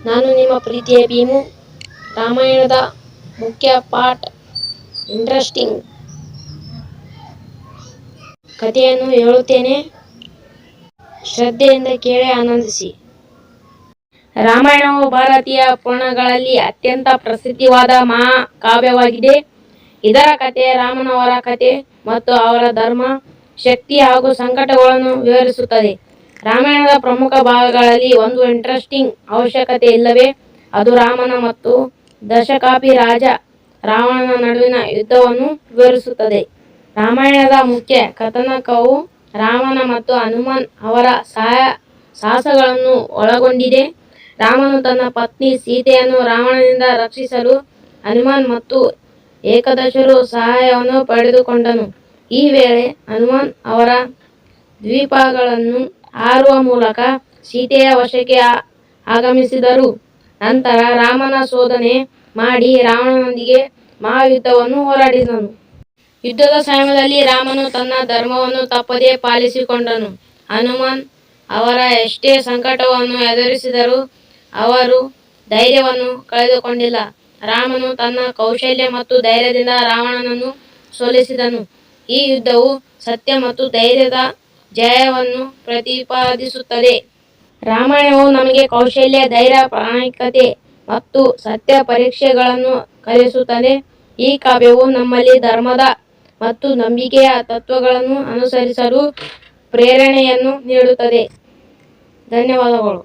ನಾನು ನಿಮ್ಮ ಪ್ರೀತಿಯ ಭೀಮು. ರಾಮಾಯಣದ ಮುಖ್ಯ ಪಾಠ ಇಂಟ್ರೆಸ್ಟಿಂಗ್ ಕಥೆಯನ್ನು ಹೇಳುತ್ತೇನೆ, ಶ್ರದ್ಧೆಯಿಂದ ಕೇಳಿ ಆನಂದಿಸಿ. ರಾಮಾಯಣವು ಭಾರತೀಯ ಪುರಾಣಗಳಲ್ಲಿ ಅತ್ಯಂತ ಪ್ರಸಿದ್ಧವಾದ ಮಹಾಕಾವ್ಯವಾಗಿದೆ. ಇದರ ಕಥೆ ರಾಮನವರ ಕಥೆ ಮತ್ತು ಅವರ ಧರ್ಮ, ಶಕ್ತಿ ಹಾಗೂ ಸಂಕಟಗಳನ್ನು ವಿವರಿಸುತ್ತದೆ. ರಾಮಾಯಣದ ಪ್ರಮುಖ ಭಾಗಗಳಲ್ಲಿ ಒಂದು ಇಂಟ್ರೆಸ್ಟಿಂಗ್ ಅವಶ್ಯಕತೆ ಇಲ್ಲವೇ ಅದು ರಾಮನ ಮತ್ತು ದಶಕಪಿ ರಾಜ ರಾವಣನ ನಡುವಿನ ಯುದ್ಧವನ್ನು ವಿವರಿಸುತ್ತದೆ. ರಾಮಾಯಣದ ಮುಖ್ಯ ಕಥಾನಕವು ರಾಮನ ಮತ್ತು ಹನುಮಾನ್ ಅವರ ಸಾಹಸಗಳನ್ನು ಒಳಗೊಂಡಿದೆ. ರಾಮನು ತನ್ನ ಪತ್ನಿ ಸೀತೆಯನ್ನು ರಾವಣನಿಂದ ರಕ್ಷಿಸಲು ಹನುಮಾನ್ ಮತ್ತು ಏಕದಶರು ಸಹಾಯವನ್ನು ಪಡೆದುಕೊಂಡನು. ಈ ವೇಳೆ ಹನುಮಾನ್ ಅವರ ದ್ವೀಪಗಳನ್ನು ಹಾರುವ ಮೂಲಕ ಸೀತೆಯ ವಶಕ್ಕೆ ಆಗಮಿಸಿದರು. ನಂತರ ರಾಮನ ಶೋಧನೆ ಮಾಡಿ ರಾವಣನೊಂದಿಗೆ ಮಹಾಯುದ್ಧವನ್ನು ಹೋರಾಡಿದನು. ಯುದ್ಧದ ಸಮಯದಲ್ಲಿ ರಾಮನು ತನ್ನ ಧರ್ಮವನ್ನು ತಪ್ಪದೇ ಪಾಲಿಸಿಕೊಂಡನು. ಹನುಮಾನ್ ಅವರ ಎಷ್ಟೇ ಸಂಕಟವನ್ನು ಎದುರಿಸಿದರೂ ಅವರು ಧೈರ್ಯವನ್ನು ಕಳೆದುಕೊಂಡಿಲ್ಲ. ರಾಮನು ತನ್ನ ಕೌಶಲ್ಯ ಮತ್ತು ಧೈರ್ಯದಿಂದ ರಾವಣನನ್ನು ಸೋಲಿಸಿದನು. ಈ ಯುದ್ಧವು ಸತ್ಯ ಮತ್ತು ಧೈರ್ಯದ ಜಯವನ್ನು ಪ್ರತಿಪಾದಿಸುತ್ತದೆ. ರಾಮಾಯಣವು ನಮಗೆ ಕೌಶಲ್ಯ, ಧೈರ್ಯ, ಪ್ರಾಮಾಣಿಕತೆ ಮತ್ತು ಸತ್ಯ ಪರೀಕ್ಷೆಗಳನ್ನು ಕಲಿಸುತ್ತದೆ. ಈ ಕಾವ್ಯವು ನಮ್ಮಲ್ಲಿ ಧರ್ಮದ ಮತ್ತು ನಂಬಿಕೆಯ ತತ್ವಗಳನ್ನು ಅನುಸರಿಸಲು ಪ್ರೇರಣೆಯನ್ನು ನೀಡುತ್ತದೆ. ಧನ್ಯವಾದಗಳು.